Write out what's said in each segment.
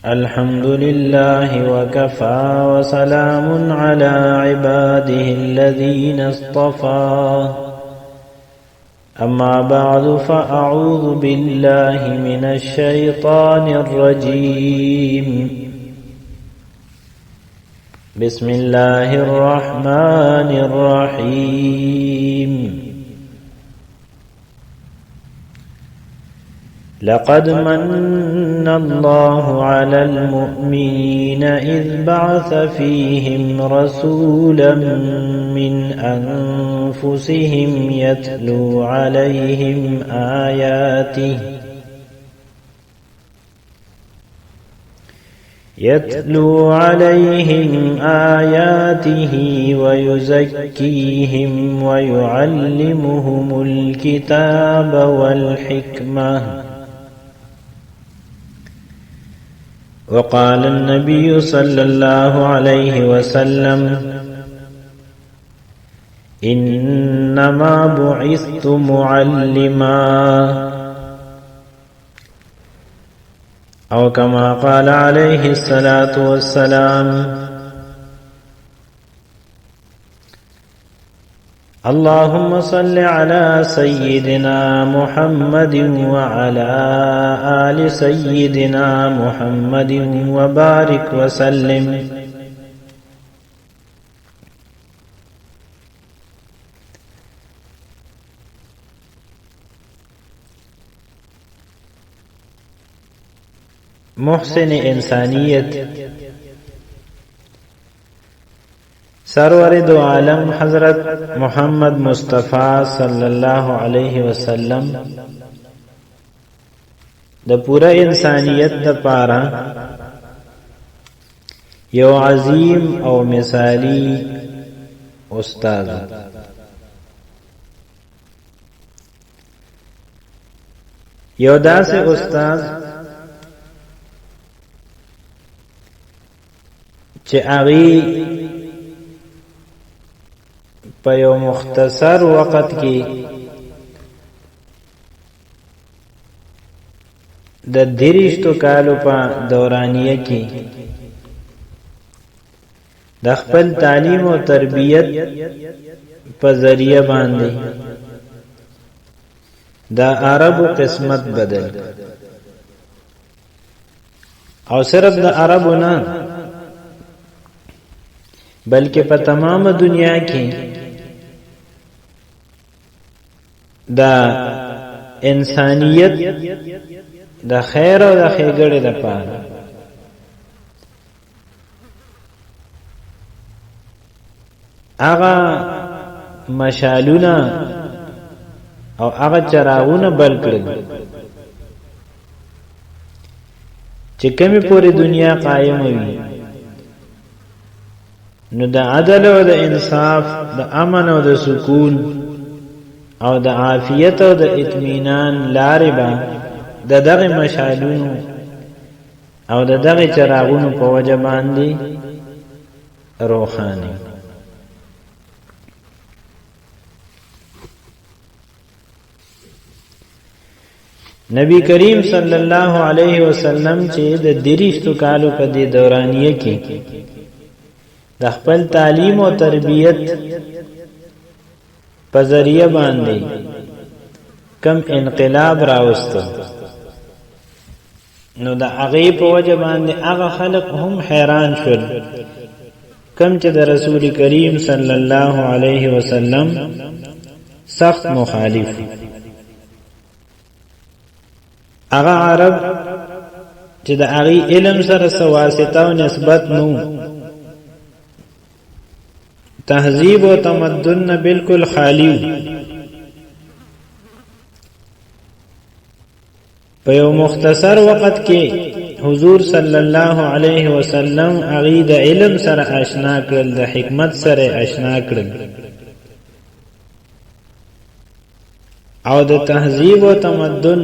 الحمد لله وكفى وسلام على عباده الذين اصطفى أما بعد فأعوذ بالله من الشيطان الرجيم بسم الله الرحمن الرحيم لقد من الله على المؤمنين إذ بعث فيهم رسولا من أنفسهم يتلو عليهم آياته ويزكيهم ويعلمهم الكتاب والحكمة. وقال النبي صلى الله عليه وسلم إنما بعثت معلما، أو كما قال عليه الصلاة والسلام. اللهم صل على سيدنا محمد وعلى آل سيدنا محمد وبارك وسلم. محسن انسانیت سرور دو عالم حضرت محمد مصطفی صلی اللہ علیہ وسلم د پورا انسانیت د پارا یو عظیم او مثالی استاد، یو داسې استاد چې هغه په یو مختصر وخت کې د 30 کالو په دورانیه کې د خپل تعلیم او تربیت په ذریعہ باندې د عربو قسمت بدل، او صرف د عربو نه بلکې په تمام دنیا کې دا انسانیت د خیر او د ښېګړې لپاره هغه مشالونه او هغه چراغونه بل کړل چې کومې پورې دنیا قائم وي، نو د عدل او د انصاف، د امن او د سکون او د عافیت او د اطمینان لارې به د دغه مشالونو او د دغه چراغونو په وجه باندې روښانه. نبی کریم صلی الله علیه وسلم چې د 30 کالو په دې دورانیه کې د خپل تعلیم او تربیت په ذریعہ باندې کم انقلاب راوستو، نو د هغه په وجه باندې هغه خلق هم حیران شول کم چې د رسول کریم صلی الله علیه وسلم سخت مخالف. هغه عرب چې د هغه علم سره واسطه او نسبت نو، تهذیب و تمدن بالکل خالی، په یو مختصر وخت کې حضور صلی الله علیه وسلم هغه د علم سره آشنا کړل، د حکمت سره آشنا کړل، او د تهذیب و تمدن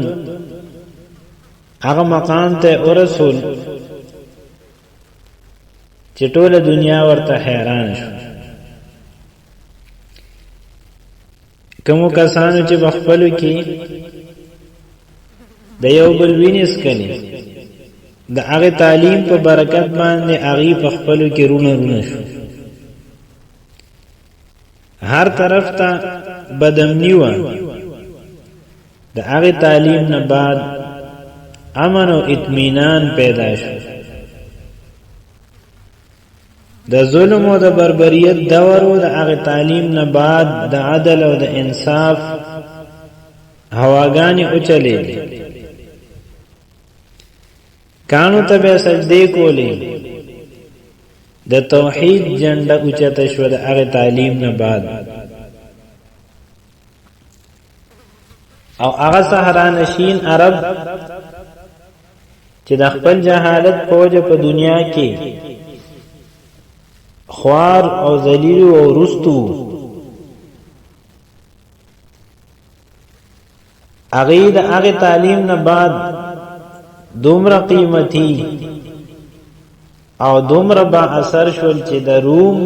هغه مقام ته ورسول چې ټول دنیا ورته حیران شو. کومو کسانو چې بخپلو کې د یو بل وینې څکلې، د هغه تعلیم په برکت باندې هغه په خپلو کې رونه شو. هر طرف ته بدامني و. د هغه تعلیم نه بعد امن او اطمینان پیدا شو. د ظلم او د بربریت دور او د هغه تعلیم نه بعد د عدل او د انصاف هواګانی اوچلې. کانو ته به سجدې کولې. د توحید جنډه اوچته شو د هغه تعلیم نه بعد. او هغه صحرا نشین عرب چې د خپل جهالت په وجه په دنیا کې خوار او ذلیل او رستو، هغه د هغه تعلیم نه بعد دومره قیمتي او دومره با اثر شول چې د روم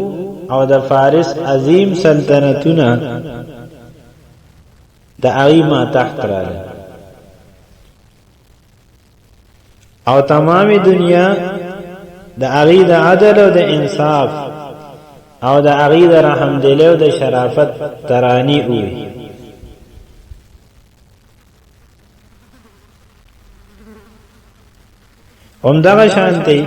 او د فارس عظیم سلطنتونه د هغه ما تحت راغلي او تمامي دنیا د هغه د عدل او د انصاف او د هغه د رحم دل او د شرافت ترانی وي. همدغه شانتي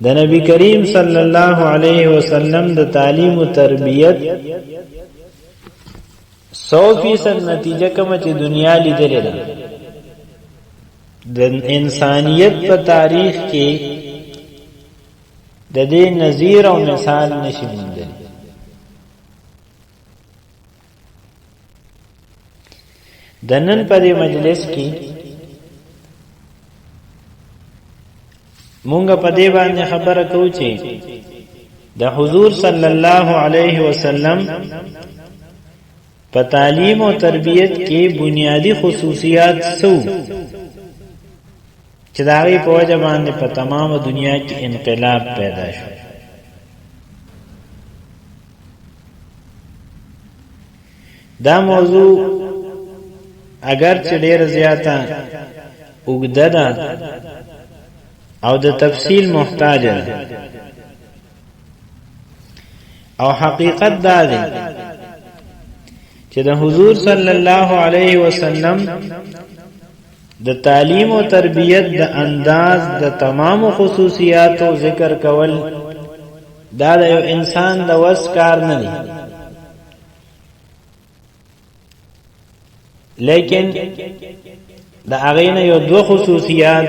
د نبی کریم صلی الله علیه وسلم د تعلیم او تربیت 100% نتیجه کوم چې دنیا لیدلې ده. د انسانیت په تاریخ کې د دې نظیر او مثال نشي موندل. د نن په دې مجلس کې مونږ په دې باندې خبره کوو چې د حضور صلی الله علیه وسلم په تعلیم او تربیت کې بنیادی خصوصیات څو چې د هغې په وجه باندې په تمامه دنیا کې انقلاب پیدا شو. دا موضوع اگر چې ډېره زیاته اوږده ده او د تفصیل محتاج ده، او حقیقت دا دی چې د حضور صلی الله علیه وسلم د تعلیم او تربیت د انداز د تمام خصوصیاتو ذکر کول دا د یو انسان د وس کار نه دی، لیکن د هغې نه یو دو خصوصیات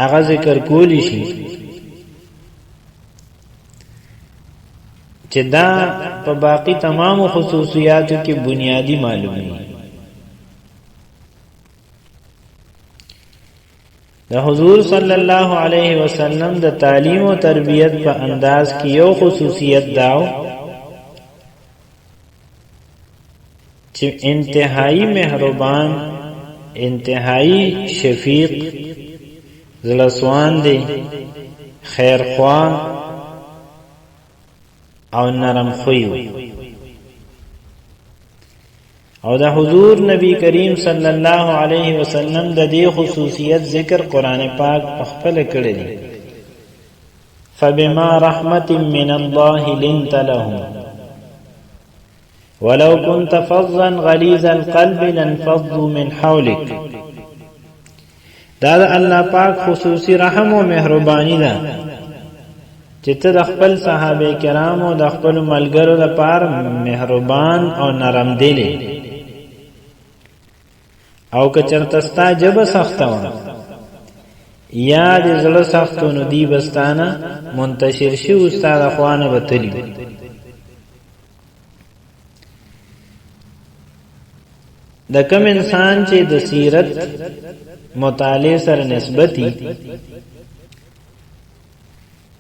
هغه ذکر کولی شي چې دا په باقی تمام خصوصیاتو کې بنیادی معلومي. د حضور صلی الله علیه وسلم د تعلیم او تربیت په انداز کې یو خصوصیت داو چې انتهایی مهربان، انتهایی شفیق، زلسوان دی، خیرخواه او نرم خوی. او د حضور نبی کریم صلی الله علیه وسلم د دې خصوصیت ذکر قرآن پاک په خپل کړی دی. فبما رحمت من الله لنت لهم ولو كنت فظا غلیظ القلب لانفضوا من حولك. دا د الله پاک خصوصی رحم او مهربانی ده چې ته د خپل صحابه کرامو د خپل ملګرو لپاره مهربان او نرم دلی، او که چرته ستا ژبه سخته وه یا د زړه سختو نو دی بستانه منتشر شي ستا د خوا نه به تلي. د کم انسان چې د سیرت مطالعه سره نسبتي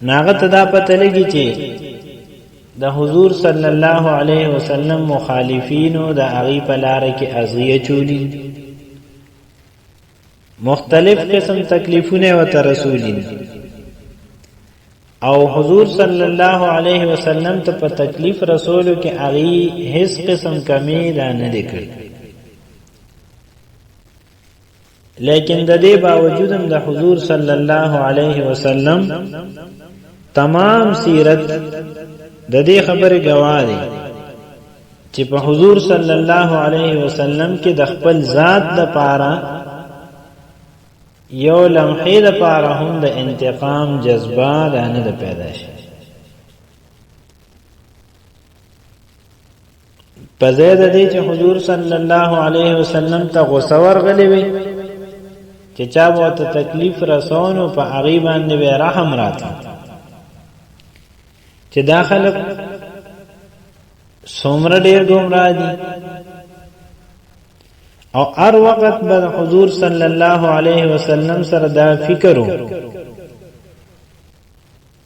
ناغت دا پته لګي چې د حضور صلی الله علیه وسلم مخالفینو د هغې په لاره کې اذیه چولی، مختلف قسم تکلیفونه ورته رسولي، او حضور صلی الله علیه وسلم ته په تکلیف رسولو کې هغه هیڅ قسم کمی دا نه لیکل، لیکن د دې باوجود هم د حضور صلی الله علیه وسلم تمام سیرت د دې خبره گواه دی چې په حضور صلی الله علیه وسلم کې د خپل ذات د پاره یو لمحې د پاره هم د انتقام جذبه دا نه د پیدا شي. په ځای د دې چې حضور صلی الله علیه وسلم ته غوسه ورغلې وي چې چا به ته تکلیف رسونو په هغې باندې به رحم راته چې دا خلک څومره ډېر ګمراه دي، او هر وخت به حضور صلی الله علیه وسلم سره دا فکر و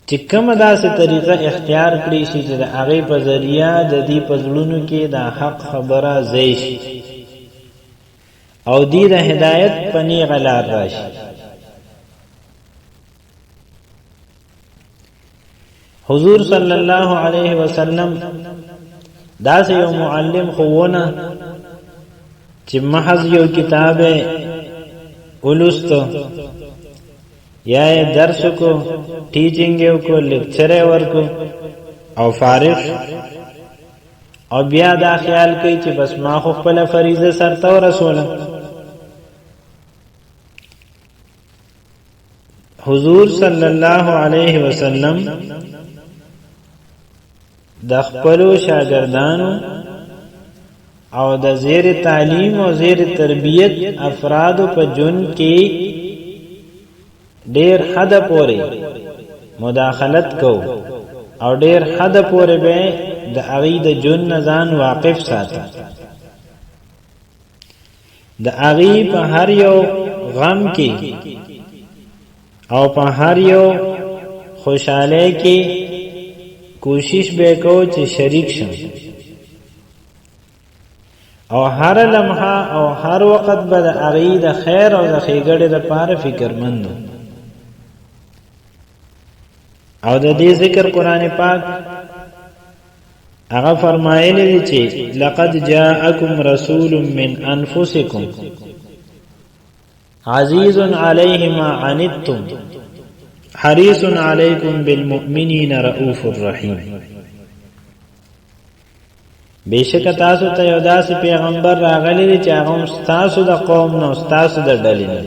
چې کومه داسې طریقه اختیار کړي شي چې د هغې په ذریعه د دې په زړونو کې د حق خبره ځای شي او دی د هدایت په نیغه لار راشي. حضور صلی الله علیه وسلم داسې یو معلم خوونه چې محض یو کتاب ولوستو یا یې درس کو ټیچینګ یو کو لیکچر ورکو او فارغ او بیا دا خیال کوي چې بس ما خو خپل فریضه سرته ورسوله. حضور صلی الله علیه وسلم د خپلو شاګردانو او د زیر تعلیم او زیر تربیت افرادو په جون کې ډیر حد پورې مداخلت کو او ډیر حد پورې به د هغې د جون نه ځان واقف ساته. د هغې په هر یو غم کې او په هر یو خوشحالی کې کوشش به کو چې شریک شم او هر لمحه او هر وخت به د هغې د خیر او د ښېګړې دپاره فکرمند او د دې ذکر قرآن پاک هغه فرمایلی دی چې لقد جاءکم رسول من انفسکم عزیز علیه ما عنتم حریص علیکم بالمؤمنین رؤوف الرحیم. بیشک تاسو ته یو داسې پیغمبر راغلی دی چې هغه ستاسو د قوم نه ستاسو د ډلې نه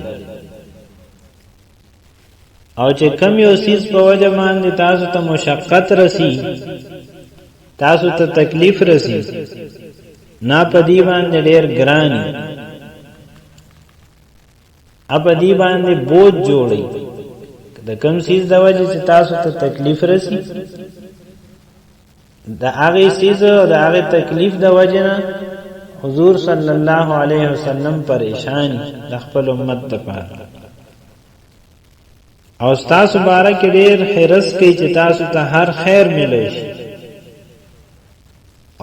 او چې کم یو څیز په وجه باندې تاسو ته مشقت رسی تاسو ته تکلیف رسی نا په دې باندې ډېر ګرانی په دې باندې بوج جوړي د کم څیز د وجه چې تاسو ته تکلیف رسی د هغې څیز او د هغې تکلیف د وجه نه حضور صلی الله علیه وسلم پریشان د خپل امت دپاره او ستاسو باره کې ډېر حرص کوي چې تاسو ته هر خیر ملی شي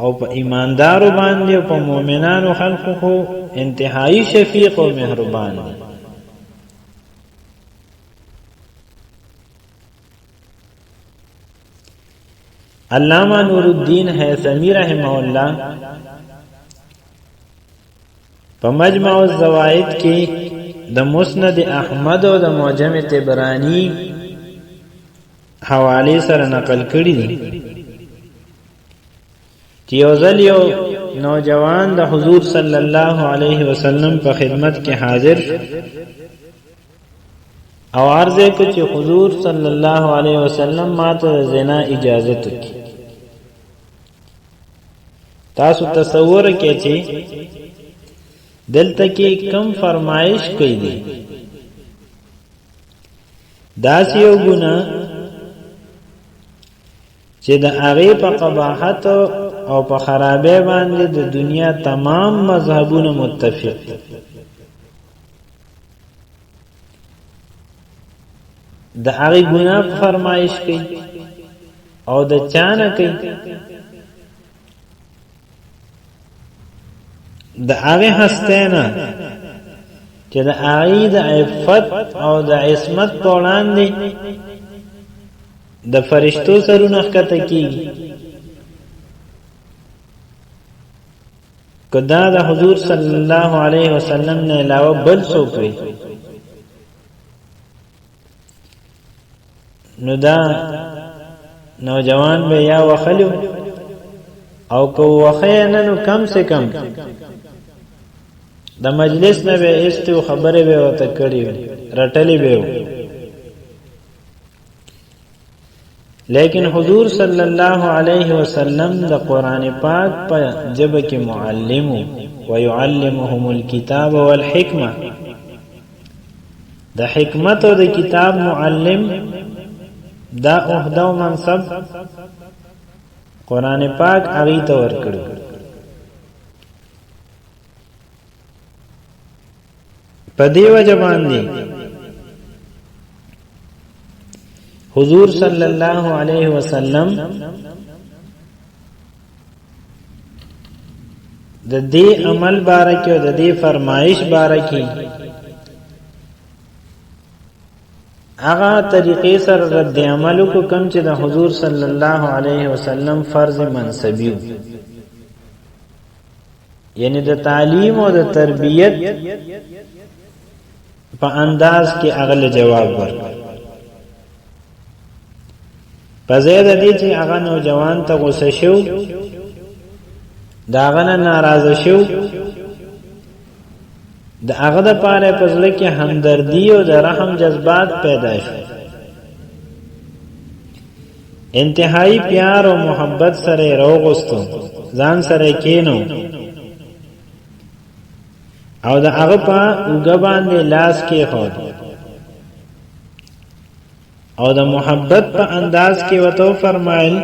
او په ایماندارو باندې او په مؤمنانو خلقو خو انتهایی شفیق او مهربان دی. علامہ نور الدین حیثمی رحمہ اللہ په مجمع الزوائد کې د مسند احمد او د معجم طبرانی حواله سره نقل کړي دي چې یو ځل یو نوجوان د حضور صلی الله علیه وسلم په خدمت کې حاضر او عرض کو چې حضور صلی الله علیه وسلم ماته زنا اجازت کی. تاسو تصور کې چې دلته کې کم فرمایش کوي دي داسې یو ګناه چې د هغې په قباحت او په خرابۍ باندې د دنیا تمام مذهبونه متفق د هغې ګناه فرمایش کوي او د چا نه کوي د هغې هستۍ نه چې د هغې د عفت او د عصمت په وړاندې د فرشتو سرونه ښکته کیږي. کدا د حضور صلی الله علیه وسلم نه علاوه بل څوک وي نو دا نوجوان به یا وخلو او کو وخینه نو کم سے کم د مجلس نه به استو خبره به وته کړی رټلی به. لیکن حضور صلی الله علیه وسلم د قرآن پاک په جبه کې معلم و يعلمهم الكتاب والحکمه، د حکمت او د کتاب معلم دا عہده او منصب قرآن پاک هغه ته ورکړو. په دې وجه باندې حضور صلی الله علیه وسلم د دې عمل بارکه او د دې فرمایش بارکه هغه طریقې سره رد عمل کو کم چې د حضور صلی الله علیه وسلم فرض منصبیو، یعنی د تعلیم او د تربیت په انداز کې اغل جواب ورکړ. په ځای د دې چې هغه نوجوان ته غوسه شو، دا هغه نه ناراضه شو، د هغه د پاره په زړه کې همدردي او د رحم جذبات پیدا شو. انتهایی پیار او محبت سره راوغستو، ځان سره کینو او د هغه په اوږه باندې لاس کې خور او د محبت په انداز کې وته فرمایل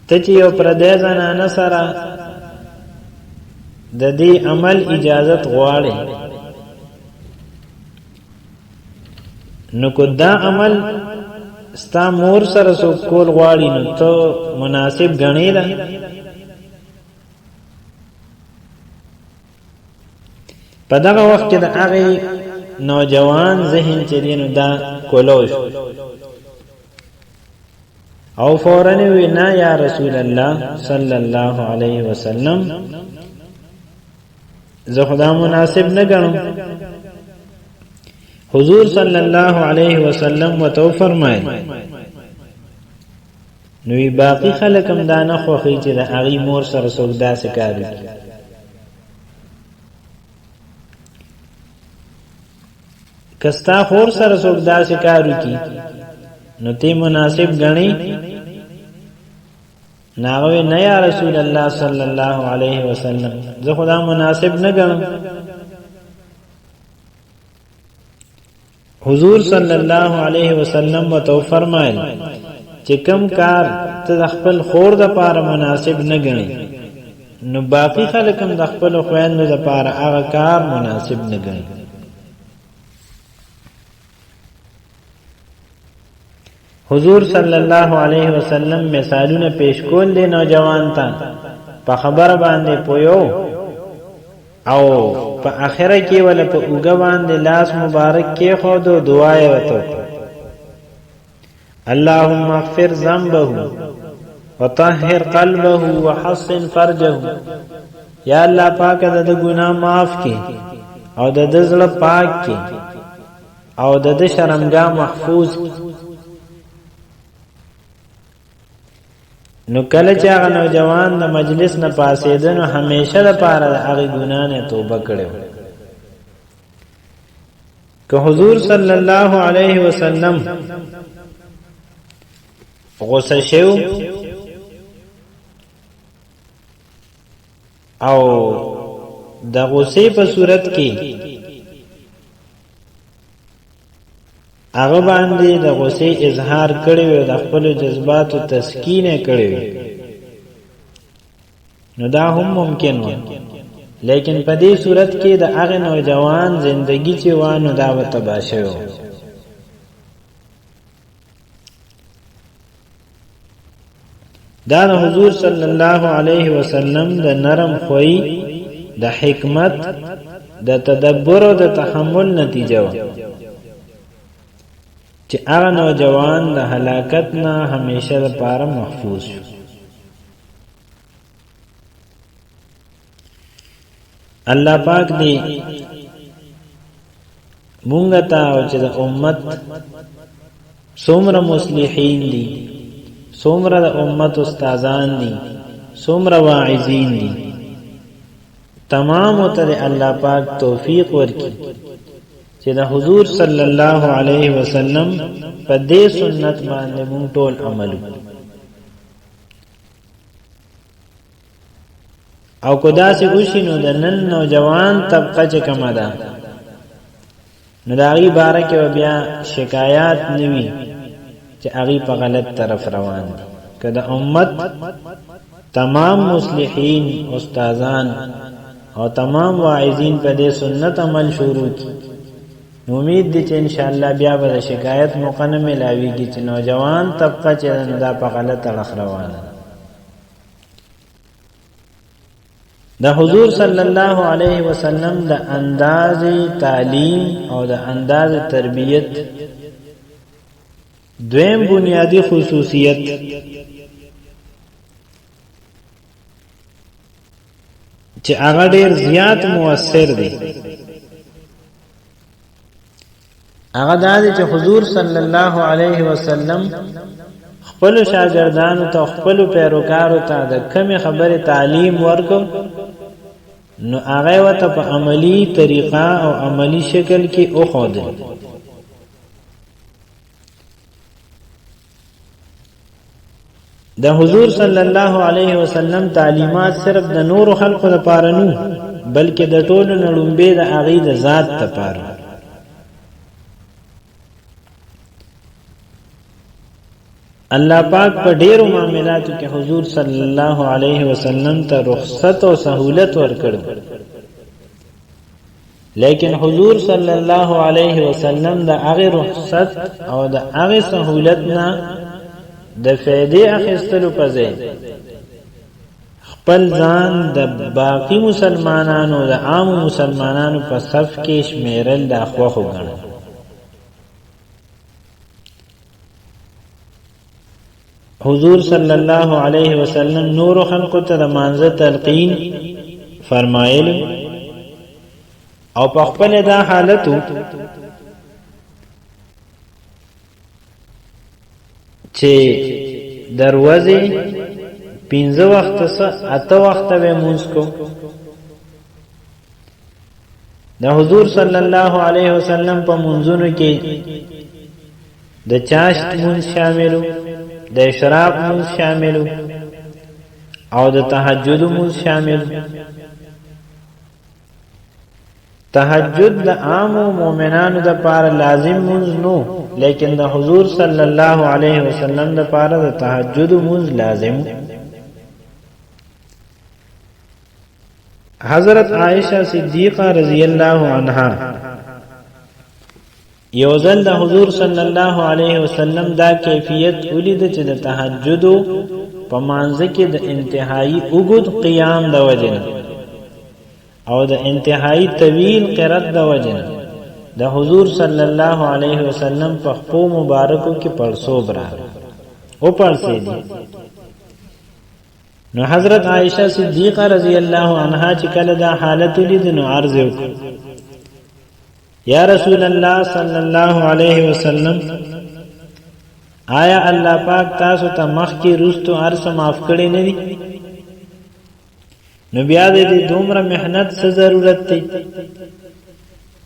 ته چې یو پردې زنانه سره د دې عمل اجازت غواړي نو کو دا عمل ستا مور سره سو کول غواړي نو ته مناسب غنې ده. په دغه وخت کې د هغه نوجوان ذهن چې دینو دا کولوش او فورن وی نه یا رسول الله صلی الله علیه وسلم زه خدا مناسب نه ګڼم. حضور صلی الله علیه وسلم وتو فرمایل نوې باقی خلک هم دا نه خوښي چې د هغه مور سره څوک داسې کار وکړي. کستا خور سره څوک داسې کار وکړي نو ته مناسب ګڼې؟ ناغوی نه یا رسول الله صلی الله علیه وسلم زه خدا مناسب نه ګڼم. حضور صلی الله علیه وسلم وتو فرمایل چې کم کار ته د خپل خور د پاره مناسب نه ګڼې نو باقی خلک هم د خپل خویندو د پاره هغه کار مناسب نه ګڼي. حضور صلی الله علیه وسلم مثالونه پیش کول دي نوجوان ته په خبر باندې پویو او په اخره کې ول په اوګه باندې لاس مبارک کې خو دو دعا یې وته اللهم اغفر ذنبه وطهر قلبه وحصن فرجه. یا الله پاک د ګناه معاف کړي او د زړه پاک کړي او د شرمګاه محفوظ کړي. نو کله چې هغه نوجوان د مجلس نه پاسېدنو همیشه لپاره د هغه ګناه نه توبه کړو. که حضور صلی الله علیه وسلم غصه شو او د غصې په صورت کې هغه باندې د غصې اظهار کړی و، د خپل جذباتو تسکین کړی و، نو دا هم ممکن و. لیکن په دې صورت کې د هغه نوجوان زندگی چې وانه دا و تباہ شو. دا د حضور صلی الله علیه وسلم د نرم خوی، د حکمت، د تدبر او د تحمل نتیجه و. چې هغه نوجوان د هلاکت نه همیشه لپاره محفوظ شو. الله پاک دې مونږ ته او چې د امت څومره مصلحین دي، څومره د امت استادان دي، څومره واعظین دي، تمام ته الله پاک توفیق ورکړي چې د حضور صلی الله علیه وسلم په دې سنت باندې مونږ ټول عمل وکړو. او کو داسې وشي نو د نن نوجوان طبقه چې کومه ده نو د هغې باره کې به بیا شکایات نه وي چې هغې په غلط طرف روان دي. که د امت تمام مصلحین استادان او تمام واعظین په دې سنت عمل شروع کی، امید دی چې انشاءالله بیا به د شکایت موقع نه ملاویږي چې نوجوان طبقه چې دا په غلط اړخ روانه. د حضور صلی الله علیه وسلم د انداز تعلیم او د انداز تربیت دویم بنیادی خصوصیت چې هغه ډیر زیات مؤثر دی، هغه دا دی چې حضور صلی الله علیه وسلم خپل شاګردانو ته خپل پیروکارو ته د کمی خبره تعلیم ورکو نو هغه وته په عملی طریقه او عملی شکل کې اوخود. د حضور صلی الله علیه وسلم تعلیمات صرف د نور خلقو لپاره نه بلکې د ټولو نړومبه د هغه د ذات لپاره. الله پاک په ډیرو معاملاتو کې حضور صلی الله علیه وسلم ته رخصت او سہولت ورکړ، لیکن حضور صلی الله علیه وسلم د هغه رخصت او د هغه سہولت نه د فائدې اخیستلو په ځای خپل ځان د باقی مسلمانانو د عام مسلمانانو په صف کې شمیرل د اخوخو ګڼل. حضور صلی الله علیه وسلم نور خلق ته د مانزه تلقین فرمایل او په خپل دا حالتو چې دروازه 15 وخت څخه 8 وخت به مونږ کو. د حضور صلی الله علیه وسلم په منځونو کې د چاشت مونږ شاملو، د اشراق مونږ شاملو او د تهجد مونږ شاملو. تهجد د عام مومنانو د پاره لازم مونږ نو، لیکن د حضور صلی الله علیه وسلم د پاره د تهجد مونږ لازم. حضرت عائشہ صدیقہ رضی اللہ عنہا یوزل د حضور صلی الله علیه وسلم دا کیفیت ولید چې د تهجد په مانځ کې د انتهایی اوږد قیام د وجنه او د انتهایی طویل قرات د وجنه د حضور صلی الله علیه وسلم په خپو مبارکو کې پرسوب را او پرسې دي. نو حضرت عائشہ صدیقہ رضی اللہ عنہا چې کله دا حالت لید نو عرض وکړ، یا رسول الله صلی الله علیه وسلم آیا الله پاک تاسو ته مخ کې رستو ارس معاف کړي نه دي؟ نو بیا دې دومره محنت څه ضرورت دی؟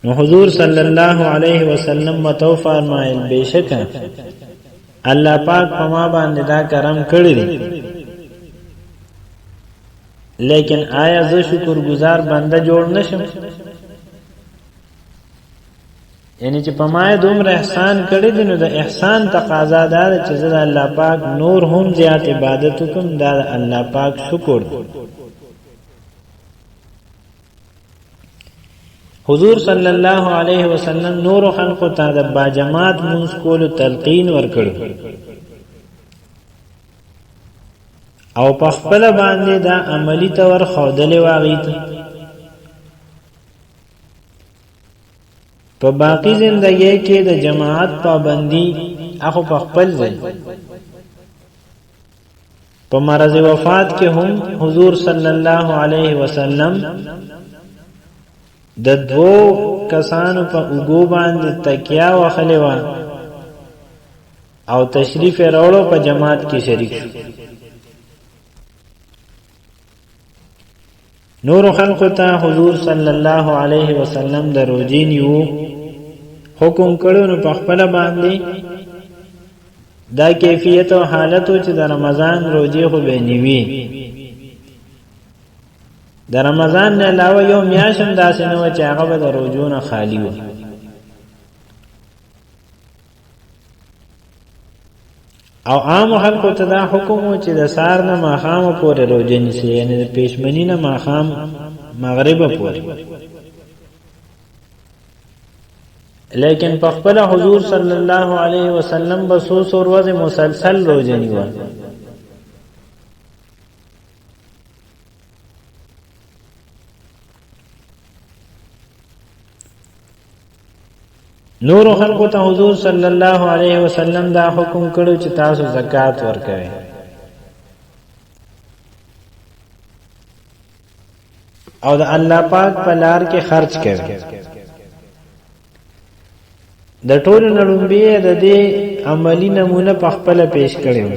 نو حضور صلی الله علیه وسلم متو فرمایل بشکه الله پاک په ما باندې دا کرم کړی دی، لیکن آیا زه شکر گزار بنده جوړ نشم؟ یعنی چې په ما دومره احسان کړی دی نو د احسان تقاضا دا ده چې زه د الله پاک نور هم زیات عبادت وکم، دا د الله پاک شکر دی. حضور صلی الله علیه وسلم نور خلق ته د باجماعت منځ کولو تلقین ورکړو او په خپل باندې دا عملی تور خودلې واغیت. په باقی زندگی کې د جماعت پابندی اخو په خپل ځای په مرض وفات کې هم حضور صلی الله علیه وسلم د دو کسانو په اوګو باندې تکیا وخلې و او تشریف راوړو په جماعت کې شریک شو. نور خلق ته حضور صلی الله علیه وسلم د روزې نیو حکم کړو نو په خپل باندې دا کیفیت او حالت چې د رمضان روزې خو به نیوي. د رمضان نه علاوه یو میاشم داسې نه و چې هغه به د روزو نه خالی و. او عام خلکو ته دا حکم و چې د سار نه ماښام پورې روزه نیسي، یعنی د پېشمني نه ماښام مغرب پورې. لیکن په خپل حضور صلی الله علیه وسلم به څو ورځې مسلسل روزه نیوه. نور خلقو ته حضور صلی الله علیه وسلم دا حکم کړو چې تاسو زکات ورکوئ. او د الله پاک په لار کې خرج کوئ. د ټولو نه لومړی د دې عملی نمونه په خپله پیش کړی و.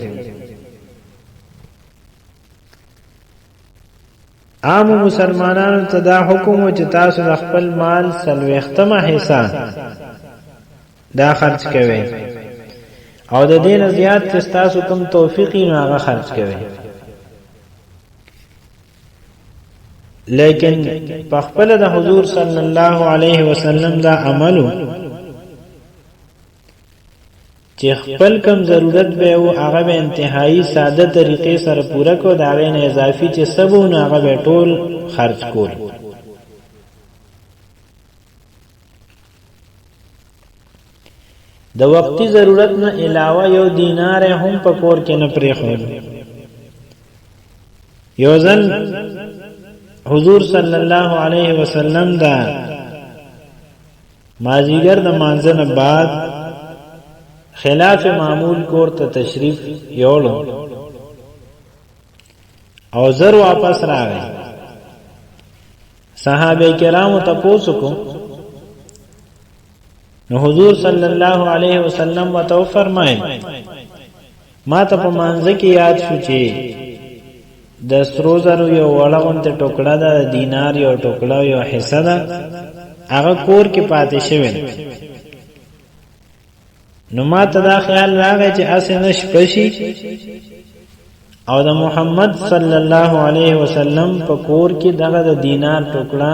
عام مسلمانانو ته دا حکم و چې تاسو د خپل مال 40 حصہ دا خرج کوي او د دې نه زیات چې تاسو کوم توفیق نه هغه خرج کوي. لیکن په خپل د حضور صلی الله علیه وسلم دا عملو چې خپل کم ضرورت به او هغه به انتهایی ساده طریقې سره پوره کو، دا غي نه اضافي چې سبونه هغه به ټول خرج کول. د وقتی ضرورت نه علاوه یو دینار هم په کور کې نه پریښود. یو ځل حضور صلی الله علیه وسلم دا مازیګر د مانځه نه بعد خلاف معمول کور ته تشریف یوړو او زر واپس راغی. صحابه کرامو تاسو کو نو حضور صلی الله علیه وسلم وتو فرمایي ما ته په مانځه کې یاد شو چې د سرو زرو یو وړغونته ټوکړه ده، دینار یو ټوکړه یو حصہ ده، هغه کور کې پاتې شوی. نو ما ته دا خیال راغی چې اسې نشپشي او د محمد صلی الله علیه وسلم په کور کې دغه د دینار ټوکړه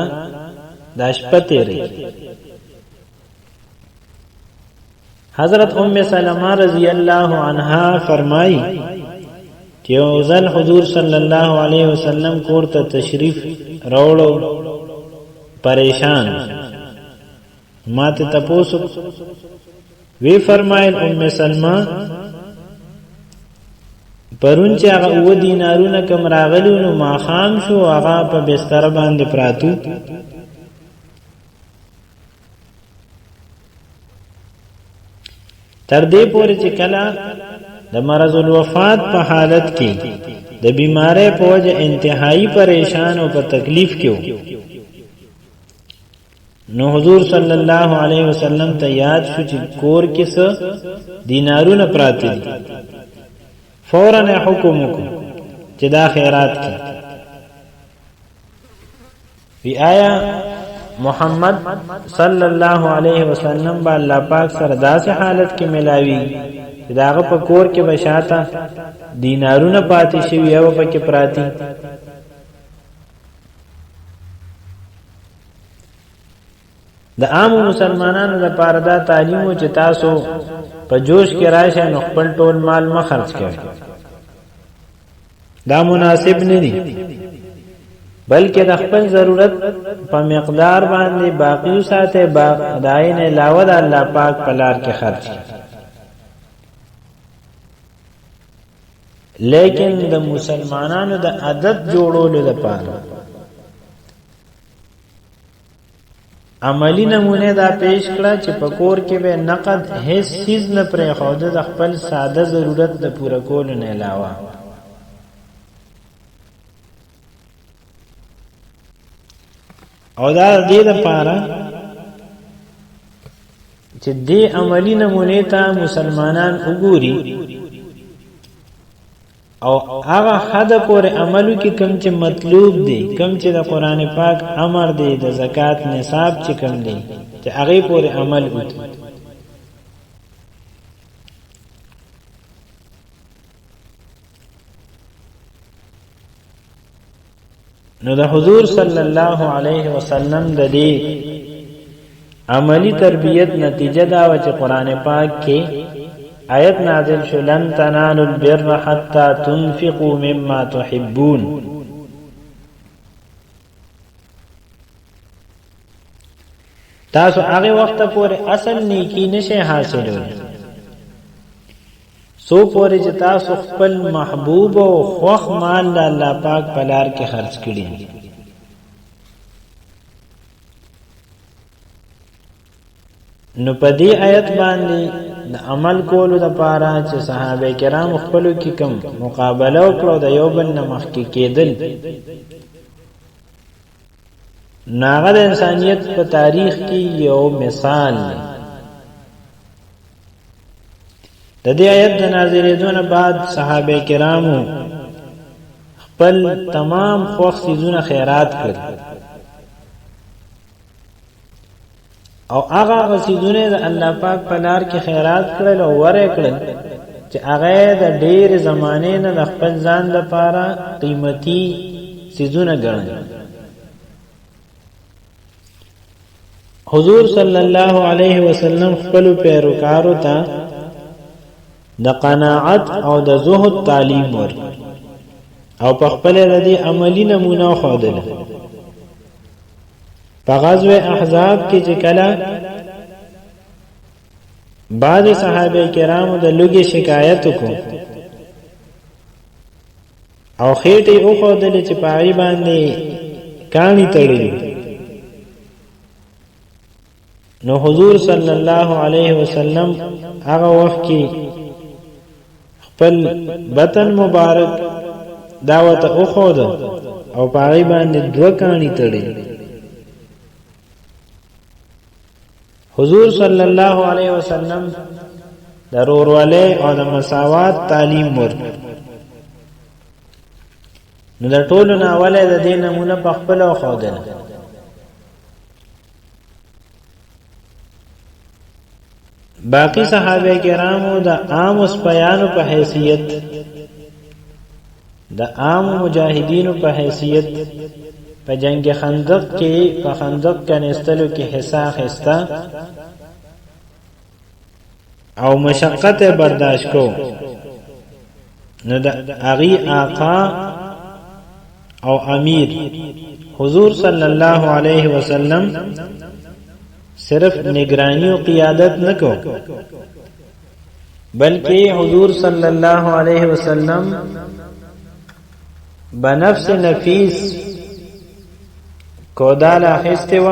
د شپه تیری. حضرت ام سلمہ رضی اللہ عنہا فرمائی کہ اوزل حضور صلی اللہ علیہ وسلم کور ته تشریف راوړو پریشان. ما ته تپوسو وی فرمایل ام سلمہ پرون چې هغه 2 دینارونه کم راغلو نو ما خام شو هغه په بستر باندې پراتو. تر دې پورې چې کله د مرض الوفات په حالت کې د بیماری په وجه انتهایی پریشان او په تکلیف کې و، نو حضور صلی الله علیه وسلم ته یاد شو چې کور کې څه دینارونه پراته دي. فوراً حکم وکړ چې دا خیرات کړي. وی آیا محمد صلی الله علیه وسلم با الله پاک سره داسې حالت کې ملاوي چې داغه په کور کې بشاته دینارونه پاتې شوی او په کې پراتی. د عام مسلمانانو لپاره دا تعلیم چې تاسو په جوش کې راشه نو خپل ټول مال ما خرج کړئ. دا مناسب نه دي، بلکې د خپل ضرورت په مقدار باندې باقی ساته داین علاوه د الله پاک په لار کې خرج کړئ. لیکن د مسلمانانو د عادت جوړولو لپاره عملی نمونه دا پیش کړه چې په کور کې به نقد هیڅ چیز نه پرېښوده د خپل ساده ضرورت د پوره کولو نه علاوه. او دا دې دپاره چې دې عملی نمونه ته مسلمانان وګوري او هغه حد پورې عملو کې کم چې مطلوب دی، کم چې د قرآن پاک امر دی، د زکات نصاب چې کم دی، چې هغه پورې عمل وکړي. نو د حضور صلی الله علیه وسلم د دې عملی تربیت نتیجه دا و چې قرآن پاک کې آیت نازل شو لن تنالوا البر حتى تنفقوا مما تحبون. تاسو هغه وخت پورې اصل نیکی نشه حاصلوي سو پورې چې تاسو خپل محبوب او خوښ مال د الله پاک په لار کې خرج کړي. نو په دې آیت باندې د عمل کولو د پاره چې صحابه کرام خپلو کې کم مقابله وکړو د یو بل نه مخکې کېدل، ناغه د انسانیت په تاریخ کې یو مثال دی. د دې آیت د نازلېدو نه بعد صحابه کرامو خپل تمام خوښ څیزونه خیرات کړل او هغه څیزونه د الله پاک په لار کې خیرات کړل او ورې کړل چې هغه د ډېر زمانې نه د خپل ځان لپاره قیمتي څیزونه ګڼل. حضور صلی الله علیه وسلم خپل پیروکارو ته د قناعت او د زهد تعلیم ورکړ او په خپل د دې عملی نمونه ښودله. په غزوه احزاب کې چې کله بعض صحابه کرامو د لوګي شکایت وکړو او خېټې وښودلې چې پاغي باندې کاڼي تړلي، نو حضور صلی الله علیه وسلم هغه وخت کې خپل بطن مبارک دعوت وښود او پاغي باندې دوه کاڼي تړلي. حضور صلی الله علیه وسلم د ورورولۍ او د مساوات تعلیم ورکړ. نو د ټولو نه اوله د دې نمونه په خپله وښودله. باقی صحابه کرامو د عام سپیانو په حیثیت، د عام مجاهدینو په حیثیت په جنگ خندق کې په خندق کنيستلو کې حصہ اخیسته او مشقت برداشت کو. نو د اغي آقا او امیر حضور صلی الله علیه وسلم صرف نگرانی و قیادت نکو بلکہ حضور صلی اللہ علیہ وسلم بنفس نفیس کودال اخیسته و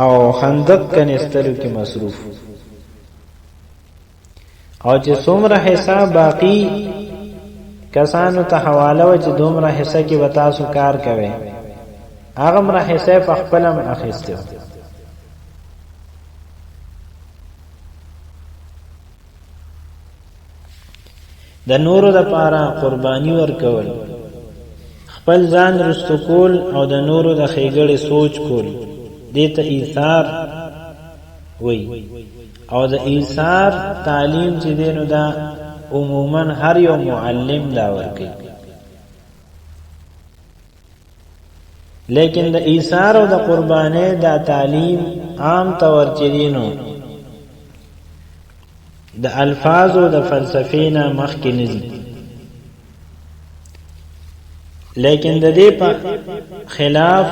او خندق کنستلو کی مصروف او چې څومره حصہ باقی کسانو ته حواله و چې دومره حصہ کې وتاسو کار کوي هغه مره حصہ په خپلم اخیسته. د نورو د پاره قربانی ورکول، خپل ځان رستو کول او د نورو د خېګړې سوچ کول دې ته ایثار وای. او د ایثار تعلیم چې دینو دا عموما هر یو معلم دا ورکي، لیکن د ایثار او د قربانې دا تعلیم عام طور چې دینو د الفاظ او د فلسفې نه مخکې نه دي، لیکن د دې په خلاف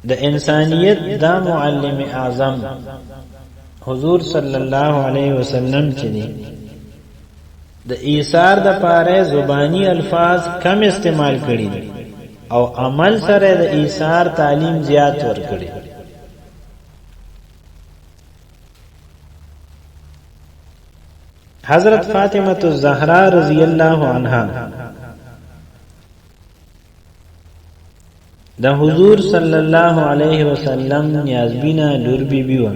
د انسانیت دا معلم اعظم حضور صلی الله علیه وسلم چې دی د ایثار د پاره زبانی الفاظ کم استعمال کړي دي، او عمل سره د ایثار تعلیم زیات ورکړي. حضرت فاطمه الزهرا رضی الله عنها د حضور صلی الله علیه وسلم نیازبینا لور بیبی و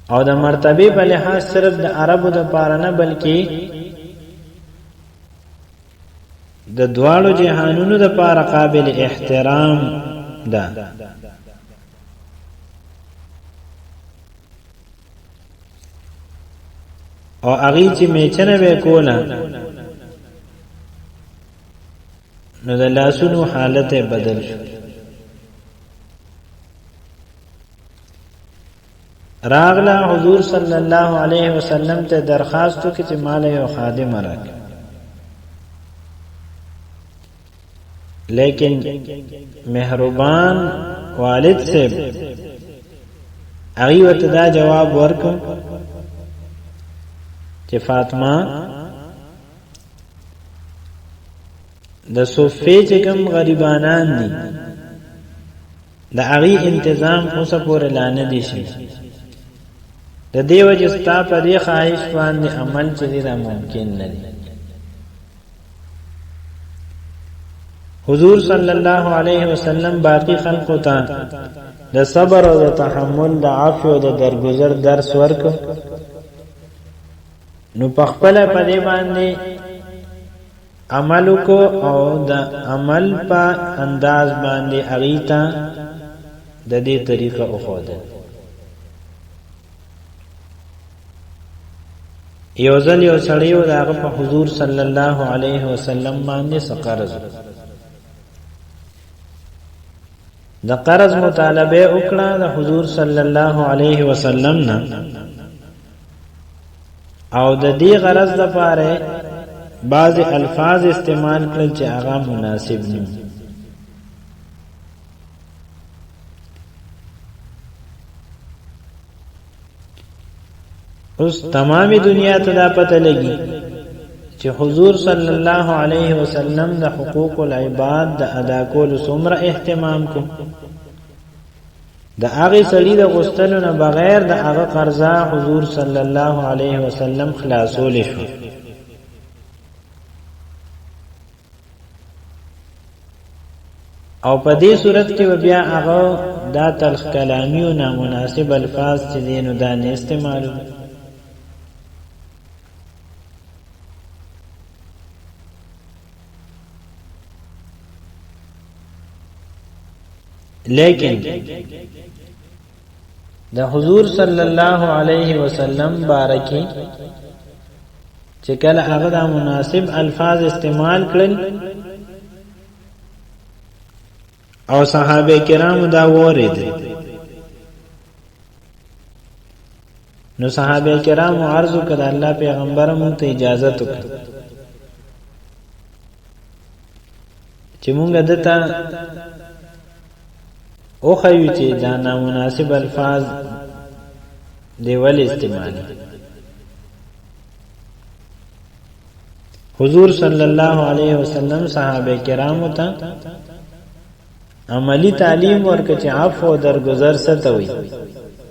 او د مرتبه په لحاظ صرف د عربو د پاره نه بلکې د دواړو جهانونو د پاره قابل احترام ده. او هغه چې میچنه به کوله نو د لاسونو حالت بدل شو. راغلا حضور صلی الله علیه وسلم ته درخواست وکړي چې مال یو خادم راکړي، لیکن مهربان والد سے هغه ورته دا جواب ورکړ چې فاطمه د صفې چې کوم غریبانان دي د هغه تنظیم اوسه پورې لانه دي شي، د دې وجه ستا په دې خواهش باندې عمل چې دا ممکن نه دی. حضور صلی الله علیه وسلم باقی خلقو ته د صبر او د تحمل د عفو او د درگذر درس ورکړ. نو په خپل په دې باندې عمل کو او د عمل په انداز باندې اغیتا د دې طریقه او خوده. یو ځل یو سړی و داغه په حضور صلی الله علیه وسلم باندې سقرض د قرض مطالبه وکړه د حضور صلی الله علیه وسلم نه، او د دې غرض لپاره بعض الفاظ استعمال کړل چې هغه مناسب نه. اوس تمامي دنیا ته دا پته لګي چې حضور صلی الله علیه وسلم د حقوق العباد د ادا کولو څومره اهتمام کو. د هغه سړي د غوښتلو نه بغیر د هغه قرضا حضور صلی الله علیه وسلم خلاصول شو. او په دې صورت کې بیا هغه دا تلخ کلامی او نامناسب الفاظ چې دینو دا نه استعمالو. لیکن د حضور صلی الله علیه وسلم بارکی چې کله هغه د مناسب الفاظ استعمال کړل او صحابه کرام دا وریدل، نو صحابه کرام عرض وکړ الله پیغمبر مونږ ته اجازه وکړه چې مونږ دته او خیو چې دا نامناسب الفاظ دی ول استعمالي. حضور صلی الله علیه وسلم صحابه کرامو ته عملی تعلیم ورکړي چې عفو او درگذر څه ته وي.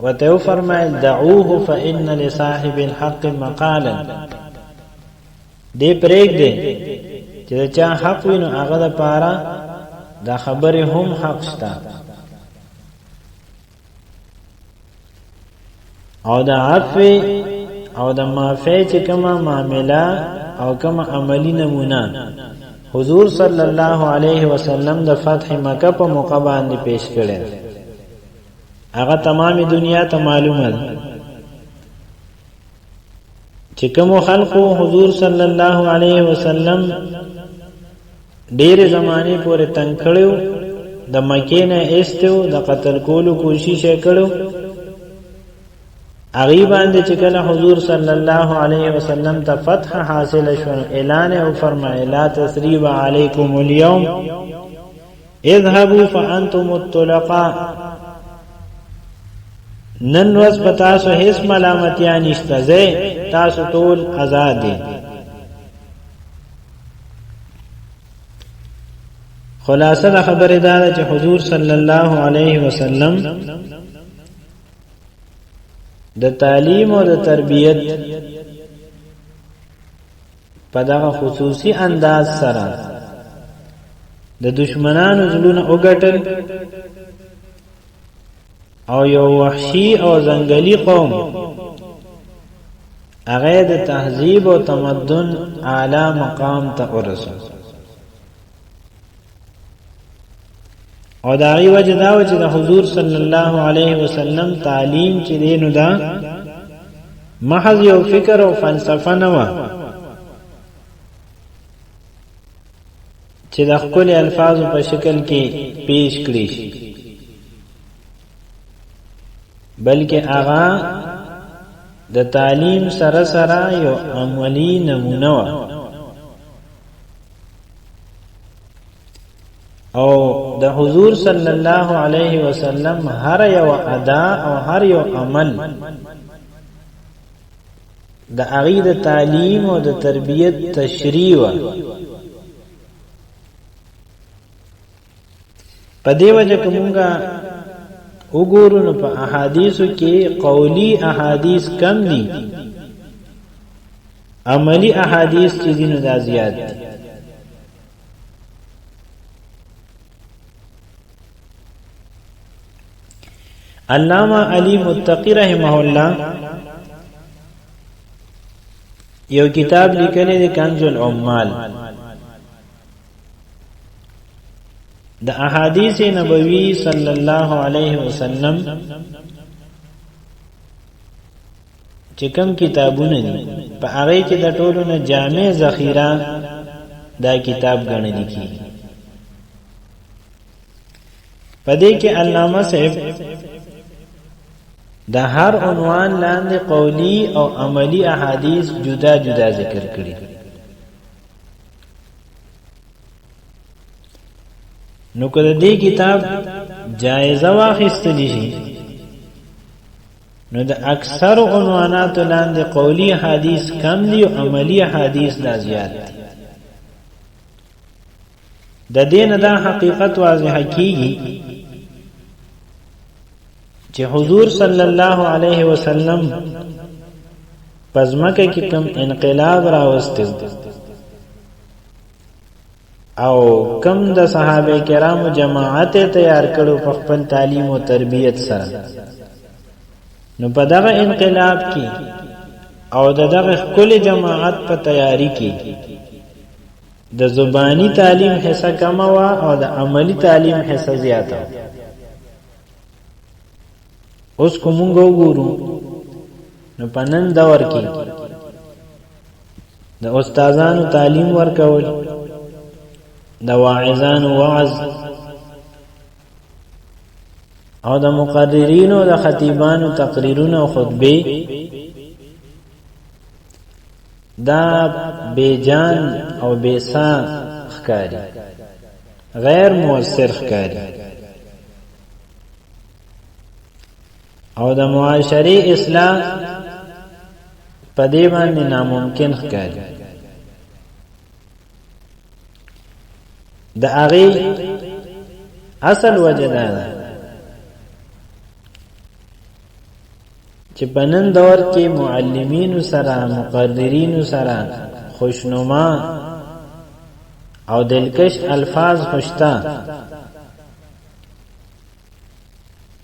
وته فرمایل دعوه فإن لصاحب الحق مقالا، دې پرېګ دې چې چا حق وینو هغه د پاره دا خبره هم حق شته. او د عفو او د معافی چې کومه معامله او کومه عملی نمونه حضور صلی الله علیه وسلم د فتح مکه په موقع باندې پیش کړي، هغه تمامي دنیا ته معلومه ده چې کوم خلقو حضور صلی الله علیه وسلم ډېر زمانه پورې تنگ کړو، د مکې نه ایستو، د قتل کولو کوشش کړو. هغه باندې چې کله حضور صلی الله علیه وسلم ته فتح حاصل شو، اعلان او فرمایله لا تثریب علیکم اليوم اذهبوا فانتم الطلقاء، نن ورځ په تاسو هیڅ ملامتیا نشته، زه تاسو ټول آزاد دي. خلاصه د خبره دا چې حضور صلی الله علیه وسلم د تعلیم او د تربیت په دغه خصوصي انداز سره د دشمنانو زړونه وګټل او یو وحشي او ځنګلي قوم هغه د تهذیب او تمدن اعلی مقام ته ورسول او دا غي وجه دا چې د حضور صلی الله علیه وسلم تعلیم چې دینو دا محض یو فکر او فلسفه نه و چې د خپل الفاظو په شکل کې پیش کړي شي بلکې هغه د تعلیم سره سره یو عملی نمونه و او د حضور صلی الله علیه وسلم هر یو ادا او هر یو عمل د هغې د تعلیم او د تربیت تشریح و په دې وجه که مونږه وګورو نو په احادیثو کې قولی احادیث کم دي عملی احادیث چې دي نو دا زیات دي علامہ علی متقی رحمه الله یو کتاب لیکلی دی کنز العمال د احادیث نبوی صلی الله علیه وسلم چې کوم کتابونه دي په هغه کې د ټولو نه جامع ذخیره دا کتاب ګڼل کیږي په دې کې علامه صاحب د هر عنوان لاندې قولی او عملی احادیث جدا جدا ذکر کړي نو که د دې کتاب جایزه واخیستلی شي نو د اکثر عنوانات لاندې قولی حدیث کم دي او عملی حدیث دا زیات دي د دې نه دا حقیقت واضح کیږي چې حضور صلی الله علیه وسلم پزمکه کې کوم انقلاب راوستل او کم د صحابه کرامو جماعت تیار کړو په خپل تعلیم او تربیت سره نو په دغه انقلاب کې او دغه کل جماعت په تیاری کې د زبانی تعلیم حصہ کم وا او د عملی تعلیم حصہ زیاته اوس کومو وګورو نو پنن دور کې د استادانو تعلیم ورکول د واعظانو وعظ او د مقررینو د خطیبانو تقریرونه او خطبه دا بیجان او بیسا ښکاری غیر مؤثر ښکاری او د معاشري اصلاح په دې باندې ناممکن ښکاری د هغه اصل وجه دا ده چې په نن دور کې معلمینو سره مقررینو سره خوشنما او دلکش الفاظ خوشتا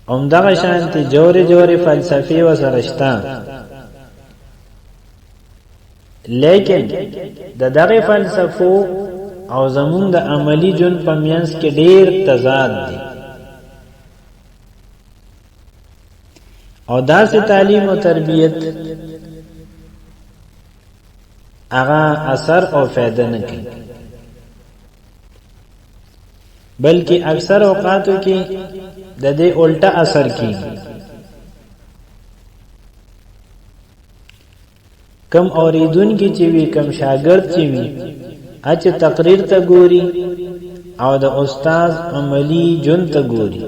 همدغه شانتي جوړې جوړې فلسفي و سرشتا لیکن د دغه فلسفو او زمون د عملی جون په میانس کې ډیر تضاد دي او داسې تعلیم او تربیت هغه اثر او فائدہ نه کوي بلکې اکثر اوقاتو کې د دې الټا اثر کوي کم اوریدون کې چې وي کم شاګرد چې وي اچ تقریر ته ګوري او د استاد عملی جون ته ګوري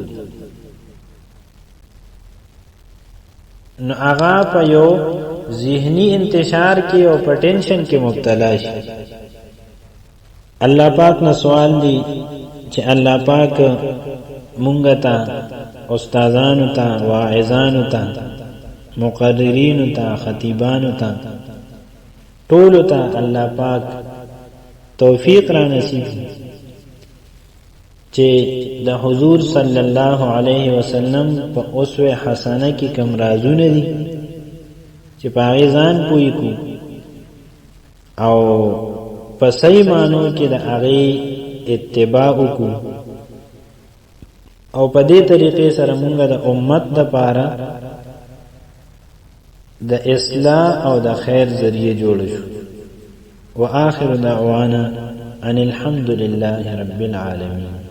نو هغه په یو ذهنی انتشار کې او پټنشن کې مبتلا شي الله پاک نو سوال دی چې الله پاک مونږ ته استادانو ته واعظانو ته مقررینو ته خطیبانو ته ټولو ته الله پاک توفیق را نصیب چې د حضور صلی الله علیه وسلم په اسوه حسنه کې کوم رازونه دي چې په هغې ځان پوی کو او په صحیح معنو کې د هغې اتباع وکړو او په دې طریقې سره مونږ د امت دپاره د اصلاح او د خیر ذریعه جوړ شو. وآخر دعوانا ان الحمد لله رب العالمين.